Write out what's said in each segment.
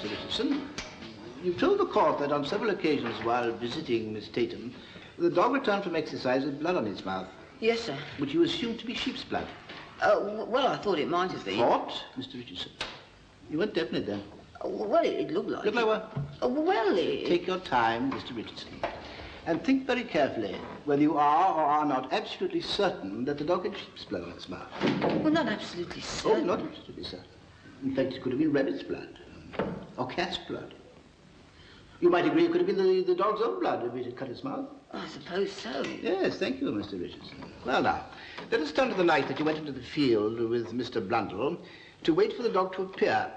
Mr. Richardson. You've told the court that on several occasions while visiting Miss Tatum, the dog returned from exercise with blood on its mouth. Yes, sir. Which you assumed to be sheep's blood. Well, I thought it might have been. Thought, Mr. Richardson? You weren't definite then. Well, it looked like Looked like what? Well, Take your time, Mr. Richardson. And think very carefully whether you are or are not absolutely certain that the dog had sheep's blood on its mouth. Well, not absolutely certain. Oh, not absolutely certain. In fact, it could have been rabbit's blood. Or cat's blood. You might agree it could have been the dog's own blood if it had cut its mouth. I suppose so. Yes, thank you, Mr. Richardson. Well, now, let us turn to the night that you went into the field with Mr. Blundell to wait for the dog to appear.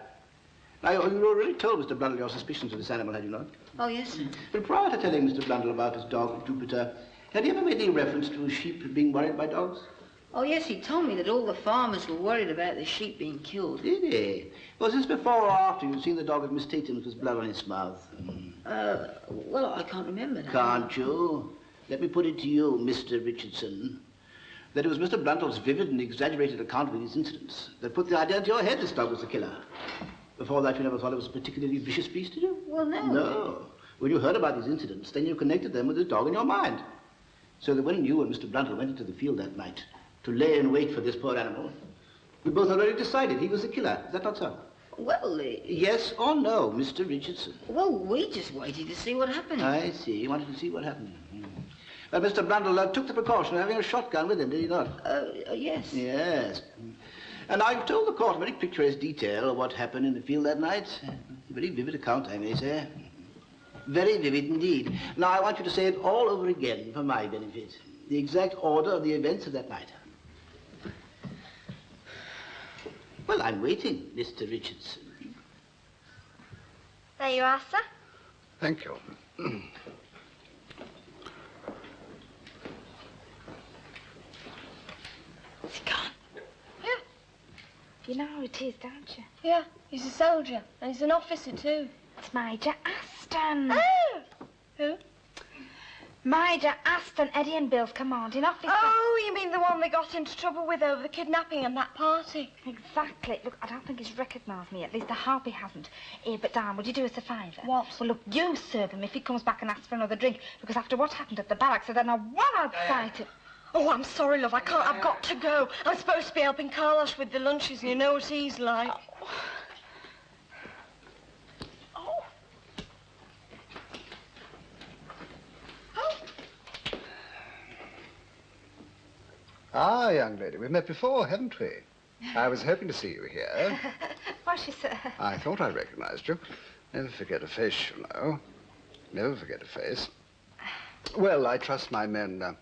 Now, you already told Mr. Blundell your suspicions of this animal, had you not? Oh, yes, sir. But prior to telling Mr. Blundell about his dog, Jupiter, had he ever made any reference to sheep being worried by dogs? Oh, yes, he told me that all the farmers were worried about the sheep being killed. Did he? Was this before or after you'd seen the dog at Miss Tatum's with blood on its mouth? Well, I can't remember now. Can't you? Let me put it to you, Mr. Richardson, that it was Mr. Blundell's vivid and exaggerated account of these incidents that put the idea into your head this dog was the killer. Before that, you never thought it was a particularly vicious beast, did you? Well, no. No. When you heard about these incidents, then you connected them with the dog in your mind. So that when you and Mr. Blundell went into the field that night to lay in wait for this poor animal, we both already decided he was the killer. Is that not so? Well, Yes or no, Mr. Richardson? Well, we just waited to see what happened. I see. You wanted to see what happened. Well, Mr. Blundell took the precaution of having a shotgun with him, did he not? Yes. Yes. And I've told the court in very picturesque detail of what happened in the field that night. A very vivid account, I may say. Very vivid indeed. Now, I want you to say it all over again for my benefit. The exact order of the events of that night. Well, I'm waiting, Mr. Richardson. There you are, sir. Thank you. Is he gone? Yeah. You know who it is, don't you? Yeah, he's a soldier, and he's an officer, too. It's Major Aston. Oh! Who? Major Aston, Eddie and Bill's commanding officer. Oh, you mean the one they got into trouble with over the kidnapping and that party? Exactly. Look, I don't think he's recognised me. At least I hope he hasn't. Here, but Dan, would you do us a favour? What? Well, look, you serve him if he comes back and asks for another drink, because after what happened at the barracks, I don't know what I'd say to... Oh, I'm sorry, love. I can't. I've got to go. I'm supposed to be helping Carlos with the lunches, and you know what he's like. Oh. Ah, young lady, we've met before, haven't we? I was hoping to see you here. Was she, sir? I thought I recognized you. Never forget a face, you know. Never forget a face. Well, I trust my men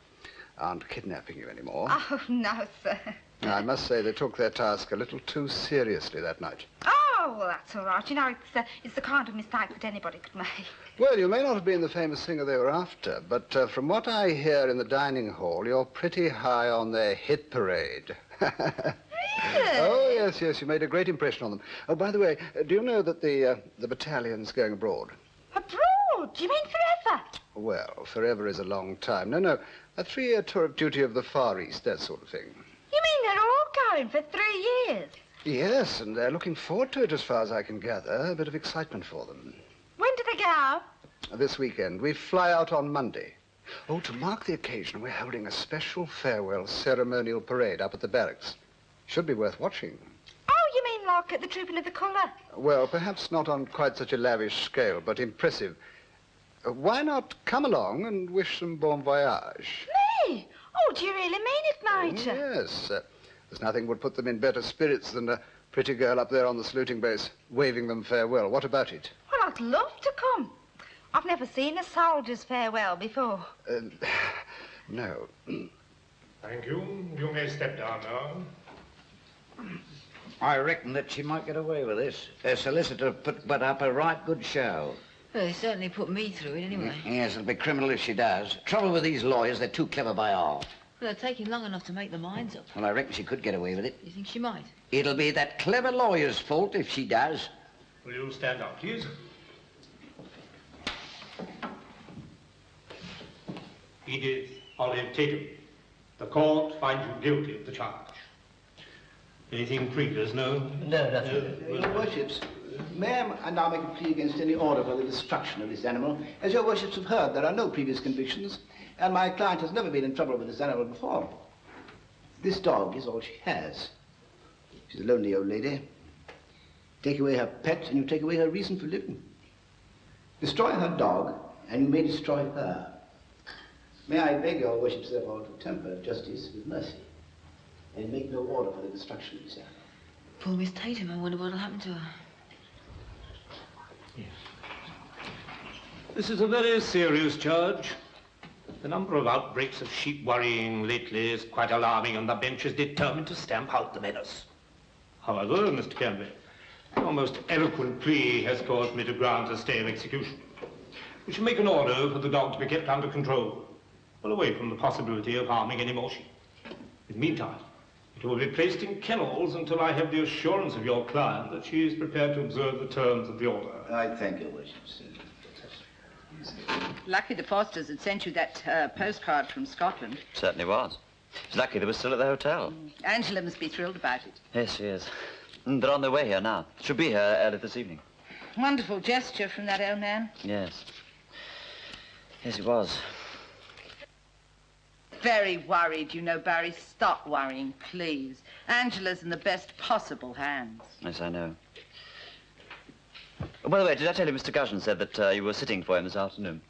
aren't kidnapping you anymore. Oh, no, sir. I must say they took their task a little too seriously that night. Oh, well, that's all right. You know, it's the kind of mistake that anybody could make. Well, you may not have been the famous singer they were after, but from what I hear in the dining hall, you're pretty high on their hit parade. Really? Oh, yes, you made a great impression on them. Oh, by the way, do you know that the battalion's going abroad? Abroad? Do you mean forever? Well, forever is a long time. No, a 3-year tour of duty of the Far East, that sort of thing. You mean they're all going for 3 years? Yes, and they're looking forward to it as far as I can gather. A bit of excitement for them. When do they go? This weekend. We fly out on Monday. Oh, to mark the occasion, we're holding a special farewell ceremonial parade up at the barracks. Should be worth watching. Oh, you mean like at the Trooping of the Colour? Well, perhaps not on quite such a lavish scale, but impressive. Why not come along and wish them bon voyage? Me? Oh, do you really mean it, Major? Yes. There's nothing would put them in better spirits than a pretty girl up there on the saluting base waving them farewell. What about it? Well, I'd love to come. I've never seen a soldier's farewell before. No. Thank you. You may step down now. I reckon that she might get away with this. Her solicitor put up a right good show. Well, they certainly put me through it anyway. Yes, it'll be criminal if she does. Trouble with these lawyers, they're too clever by half. Well, they're taking long enough to make their minds up. Well, I reckon she could get away with it. You think she might? It'll be that clever lawyer's fault if she does. Will you stand up, please? Edith Olive Tatum, the court finds you guilty of the charge. Anything previous, no? No, nothing. Your worships, may I now make a plea against any order for the destruction of this animal? As your worships have heard, there are no previous convictions, and my client has never been in trouble with this animal before. This dog is all she has. She's a lonely old lady. Take away her pet, and you take away her reason for living. Destroy her dog, and you may destroy her. May I beg your worships, therefore, to temper justice with mercy, and make no order for the destruction of this animal. Poor Miss Tatum, I wonder what'll happen to her. Yes. This is a very serious charge. The number of outbreaks of sheep worrying lately is quite alarming, and the bench is determined to stamp out the menace. However, Mr. Canby, your most eloquent plea has caused me to grant a stay of execution. We shall make an order for the dog to be kept under control, well away from the possibility of harming any more sheep. In the meantime, it will be placed in kennels until I have the assurance of your client that she is prepared to observe the terms of the order. I thank your worships. Lucky the Fosters had sent you that postcard from Scotland. Certainly was. It's lucky they were still at the hotel. Angela must be thrilled about it. Yes, she is. They're on their way here now. Should be here early this evening. Wonderful gesture from that old man. Yes. Yes, it was. Very worried, you know, Barry. Stop worrying, please. Angela's in the best possible hands. Yes, I know. Oh, by the way, did I tell you Mr. Gushen said that you were sitting for him this afternoon?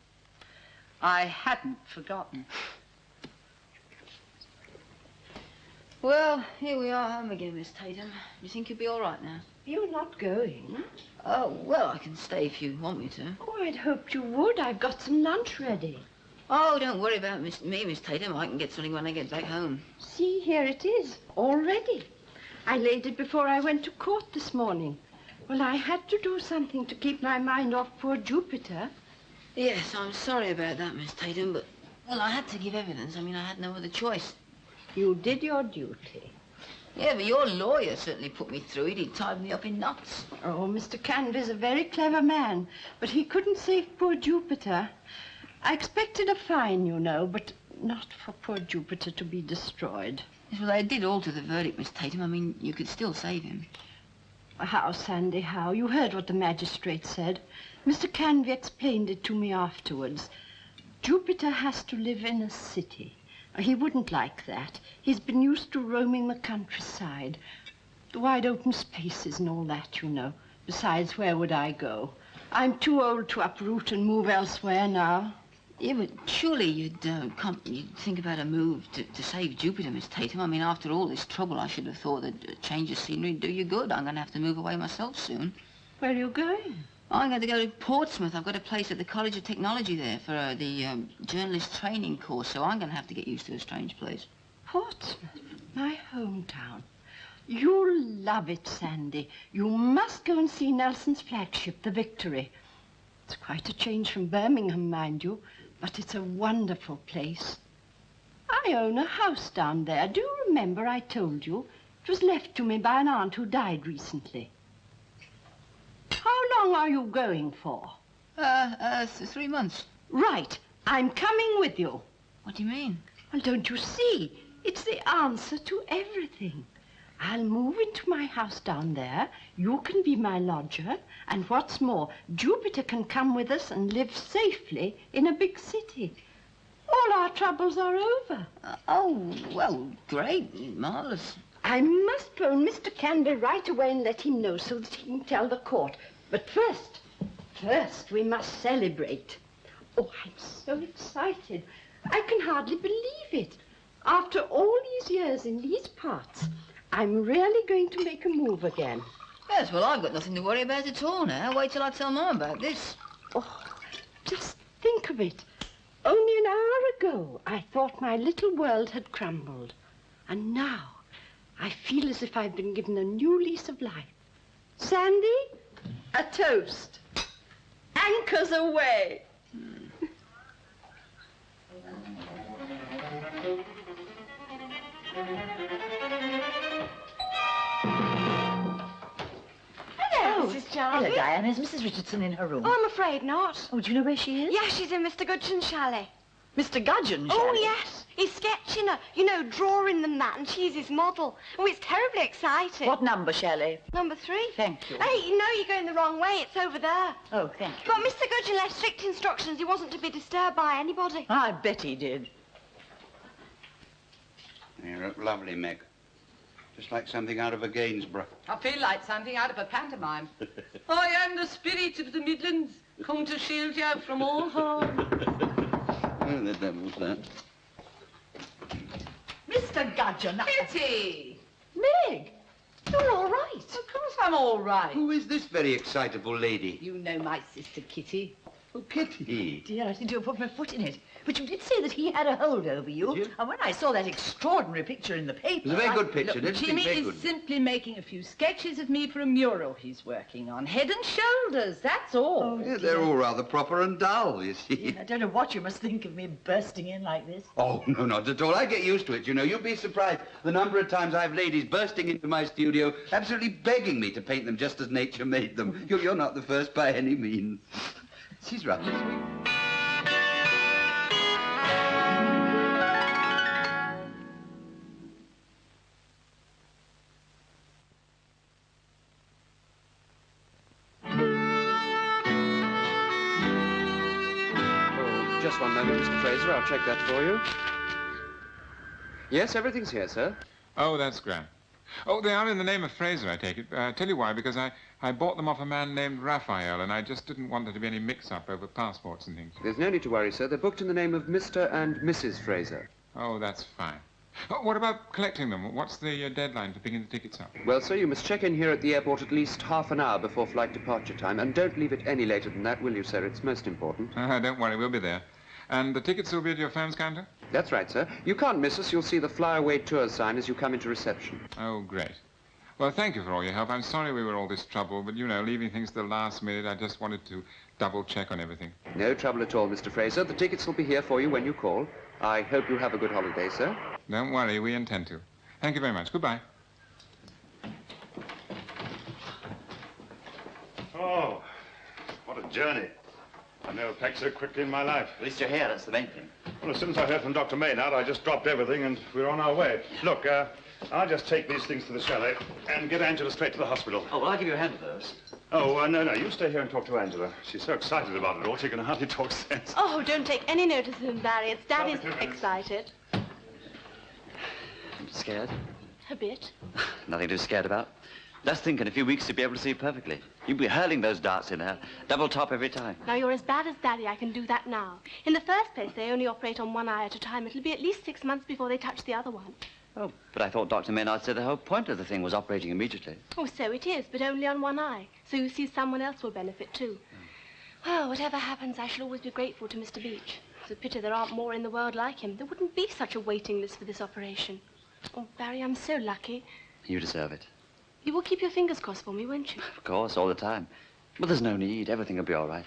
I hadn't forgotten. Well, here we are home again, Miss Tatum. You think you'll be all right now? You're not going? Oh, well, I can stay if you want me to. Oh, I'd hoped you would. I've got some lunch ready. Oh, don't worry about Miss Tatum. I can get something when I get back home. See, here it is, already. I laid it before I went to court this morning. Well, I had to do something to keep my mind off poor Jupiter. Yes, I'm sorry about that, Miss Tatum, but, well, I had to give evidence. I mean, I had no other choice. You did your duty. Yeah, but your lawyer certainly put me through it. He tied me up in knots. Oh, Mr. Canby's a very clever man, but he couldn't save poor Jupiter. I expected a fine, you know, but not for poor Jupiter to be destroyed. Yes, well, they did alter the verdict, Miss Tatum. I mean, you could still save him. How, Sandy, how? You heard what the magistrate said. Mr. Canby explained it to me afterwards. Jupiter has to live in a city. He wouldn't like that. He's been used to roaming the countryside. The wide open spaces and all that, you know. Besides, where would I go? I'm too old to uproot and move elsewhere now. Yeah, but surely you'd think about a move to save Jupiter, Miss Tatum. I mean, after all this trouble, I should have thought that a change of scenery would do you good. I'm going to have to move away myself soon. Where are you going? I'm going to go to Portsmouth. I've got a place at the College of Technology there for the journalist training course, so I'm going to have to get used to a strange place. Portsmouth, my hometown. You'll love it, Sandy. You must go and see Nelson's flagship, the Victory. It's quite a change from Birmingham, mind you, but it's a wonderful place. I own a house down there. Do you remember I told you? It was left to me by an aunt who died recently. How long are you going for? 3 months. Right. I'm coming with you. What do you mean? Well, don't you see? It's the answer to everything. I'll move into my house down there. You can be my lodger. And what's more, Jupiter can come with us and live safely in a big city. All our troubles are over. Oh, well, great. Marvelous. I must phone Mr. Canby right away and let him know so that he can tell the court. But first, we must celebrate. Oh, I'm so excited. I can hardly believe it. After all these years in these parts, I'm really going to make a move again. Yes, well, I've got nothing to worry about at all now. Wait till I tell Mum about this. Oh, just think of it. Only an hour ago, I thought my little world had crumbled. And now, I feel as if I've been given a new lease of life. Sandy, a toast. Anchors away. Hello, Mrs. Jarvis. Hello, Diane. Is Mrs. Richardson in her room? Oh, I'm afraid not. Oh, do you know where she is? Yeah, she's in Mr. Goodchin's chalet. Mr. Gudgeon, Oh, Shelley. yes. He's sketching her, you know, drawing them that, and she's his model. Oh, it's terribly exciting. What number, Shelley? Number 3. Thank you. Hey, you know you're going the wrong way. It's over there. Oh, thank you. But Mr. Gudgeon left strict instructions. He wasn't to be disturbed by anybody. I bet he did. You look lovely, Meg. Just like something out of a Gainsborough. I feel like something out of a pantomime. I am the spirit of the Midlands, come to shield you from all harm. Oh, the devil's that. Mr. Gudgeon. Kitty! Meg, you're all right. Of course I'm all right. Who is this very excitable lady? You know my sister Kitty. Oh, Kitty. Dear, I seem to have put my foot in it. But you did say that he had a hold over you. Did you? And when I saw that extraordinary picture in the paper... It was a very good picture. Look, Didn't you think? Jimmy Very is good. simply making a few sketches of me for a mural he's working on. Head and shoulders, that's all. Yeah, they're all rather proper and dull, you see. Yeah, I don't know what you must think of me bursting in like this. Oh, no, not at all. I get used to it, you know. You'd be surprised the number of times I've ladies bursting into my studio, absolutely begging me to paint them just as nature made them. You're not the first by any means. She's rather sweet. Just one moment, Mr. Fraser. I'll check that for you. Yes, everything's here, sir. Oh, that's grand. Oh, they are in the name of Fraser, I take it. Tell you why, because I bought them off a man named Raphael, and I just didn't want there to be any mix-up over passports and things. There's no need to worry, sir. They're booked in the name of Mr. and Mrs. Fraser. Oh, that's fine. Oh, what about collecting them? What's the deadline for picking the tickets up? Well, sir, you must check in here at the airport at least half an hour before flight departure time, and don't leave it any later than that, will you, sir? It's most important. Don't worry, we'll be there. And the tickets will be at your phone's counter? That's right, sir. You can't miss us. You'll see the Flyaway Tour sign as you come into reception. Oh, great. Well, thank you for all your help. I'm sorry we were all this trouble, but, you know, leaving things to the last minute, I just wanted to double-check on everything. No trouble at all, Mr. Fraser. The tickets will be here for you when you call. I hope you have a good holiday, sir. Don't worry, we intend to. Thank you very much. Goodbye. Oh, what a journey. I've never packed so quickly in my life. At least you're here, that's the main thing. Well, as soon as I heard from Dr. Maynard, I just dropped everything and we're on our way. Look, I'll just take these things to the chalet and get Angela straight to the hospital. Oh, well, I'll give you a hand with those. Oh, no, you stay here and talk to Angela. She's so excited about it all, she can hardly talk sense. Oh, don't take any notice of him, Barry. It's Daddy's excited. Scared? A bit. Nothing to be scared about. Just think in a few weeks you'll be able to see perfectly. You'll be hurling those darts in there, double top every time. Now, you're as bad as Daddy. I can do that now. In the first place, they only operate on one eye at a time. It'll be at least 6 months before they touch the other one. Oh, but I thought Dr. Maynard said the whole point of the thing was operating immediately. Oh, so it is, but only on one eye. So you see, someone else will benefit too. Well, whatever happens, I shall always be grateful to Mr. Beach. It's a pity there aren't more in the world like him. There wouldn't be such a waiting list for this operation. Oh, Barry, I'm so lucky. You deserve it. You will keep your fingers crossed for me, won't you? Of course, all the time. But there's no need. Everything will be all right.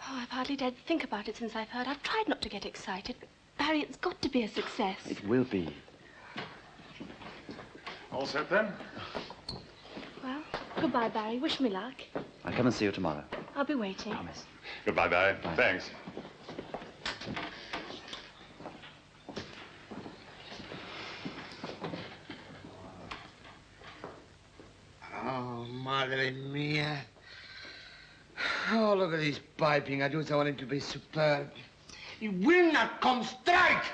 Oh, I've hardly dared think about it since I've heard. I've tried not to get excited, but Barry, it's got to be a success. It will be. All set then? Well, goodbye, Barry. Wish me luck. I'll come and see you tomorrow. I'll be waiting. Promise. Goodbye, Barry. Bye. Thanks. Oh, madre mia. Oh, look at his piping. I do so want him to be superb. He will not come strike!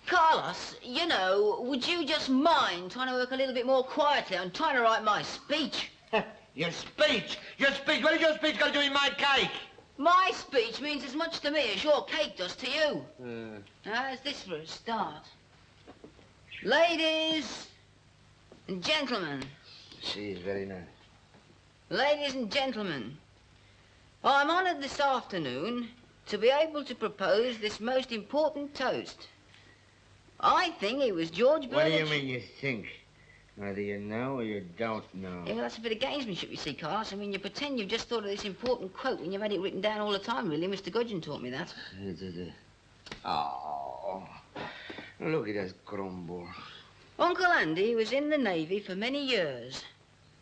Carlos, you know, would you just mind trying to work a little bit more quietly? I'm trying to write my speech. Your speech? Your speech? What is your speech got to do with my cake? My speech means as much to me as your cake does to you. How's this for a start? Ladies and gentlemen. She's very nice. Ladies and gentlemen, I'm honoured this afternoon to be able to propose this most important toast. I think it was George What do you Bernard... mean you think? Either you know or you don't know. Yeah, well, that's a bit of gamesmanship, you see, Carlos. I mean, you pretend you've just thought of this important quote when you've had it written down all the time, really. Mr. Gudgeon taught me that. Oh, look at us grumble. Uncle Andy was in the Navy for many years,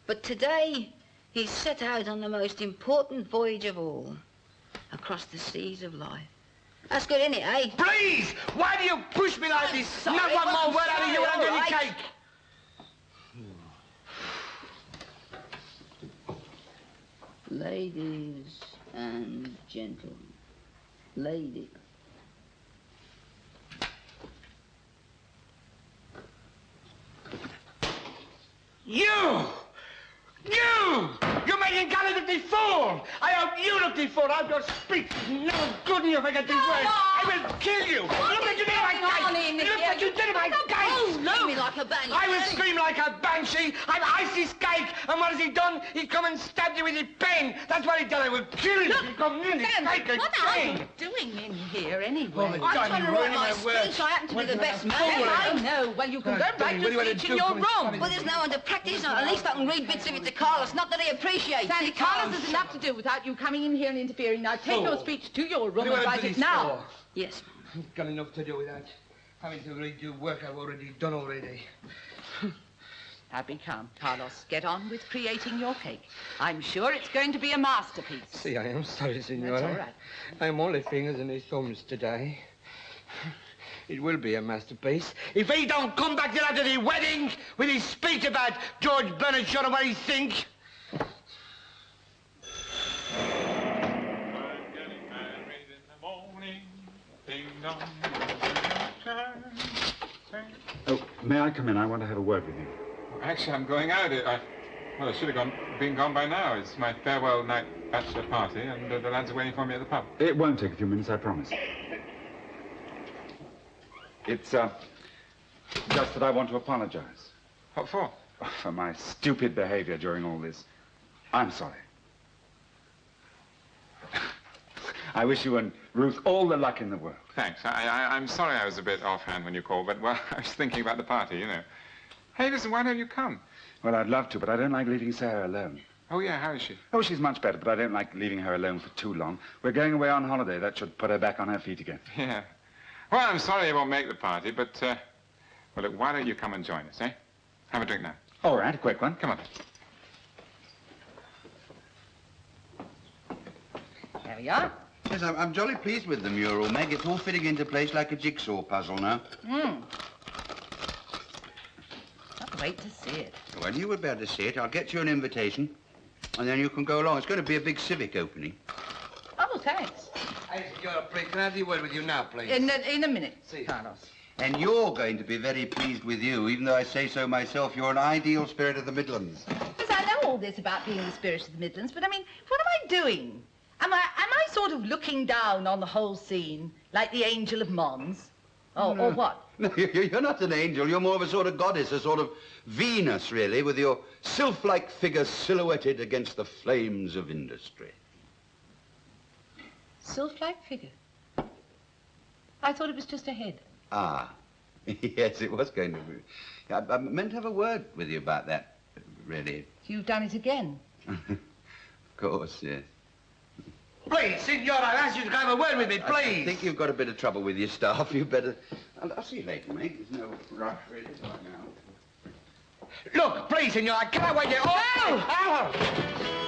but today he's set out on the most important voyage of all, across the seas of life. That's good, isn't it, eh? Please! Why do you push me like this? Sorry, Not one more word out of you and I'll do all your right. cake. Ladies and gentlemen. Lady. You! You're making Gally look the fool! I hope you look the fool! I've got speech. No good enough I get these words. I will kill you! Look what you did to my cake! Look what you did to my cake! Oh, no! Me like a banshee. I will scream like a banshee! I've iced his cake! And what has he done? He's come and stabbed you with his pen! That's what he done! I will kill you! He'll come near his cake again! What are you doing in here anyway? Oh, my God, I'm trying to you're write ruining my my words. speech. I happen to be the best man. I know. Well, you can go and write your speech in your room. Well, there's no one to practice on. At least I can read bits of it to Carlos. Not that he appreciates Sandy, it. Carlos has enough to do without you coming in here and interfering. Now, take your speech to your room and write it now. Yes. I've got enough to do without having to redo work I've already done already. Now, be calm, Carlos. Get on with creating your cake. I'm sure it's going to be a masterpiece. See, I am sorry, Senora. That's all right. I'm only fingers and his thumbs today. It will be a masterpiece. If he don't come back till after the wedding with his speech about George Bernard Shaw and what he think. Oh, may I come in? I want to have a word with you. Actually, I'm going out. Well, I should have been gone by now. It's my farewell night bachelor party, and the lads are waiting for me at the pub. It won't take a few minutes, I promise. It's, just that I want to apologize. What for? For my stupid behavior during all this. I'm sorry. I wish you and Ruth all the luck in the world. Thanks. I'm sorry I was a bit offhand when you called, but, well, I was thinking about the party, you know. Hey, listen, why don't you come? Well, I'd love to, but I don't like leaving Sarah alone. Oh, yeah, how is she? Oh, she's much better, but I don't like leaving her alone for too long. We're going away on holiday. That should put her back on her feet again. Yeah. Well, I'm sorry you won't make the party, but, well, look, why don't you come and join us, eh? Have a drink now. All right, a quick one. Come on. There we are. Yes, I'm jolly pleased with the mural, Meg. It's all fitting into place like a jigsaw puzzle now. Can't wait to see it. Well, you would be able to see it. I'll get you an invitation, and then you can go along. It's going to be a big civic opening. Oh, thanks. Hey, Senora, please, can I have a word with you now, please? In a minute, Carlos. And you're going to be very pleased with you, even though I say so myself. You're an ideal spirit of the Midlands. Yes, I know all this about being the spirit of the Midlands, but I mean, what am I doing? Am I sort of looking down on the whole scene like the angel of Mons? Oh, or what? No, you're not an angel. You're more of a sort of goddess, a sort of Venus, really, with your sylph-like figure silhouetted against the flames of industry. Sylph-like figure? I thought it was just a head. Ah, yes, it was going to be. I meant to have a word with you about that, really. You've done it again. Of course, yes. Please, Senora, I ask you to have a word with me, please. I think you've got a bit of trouble with your staff. You better... I'll see you later, mate. There's no rush, really, right now. Look, please, Senora, can I wait here? Oh, no!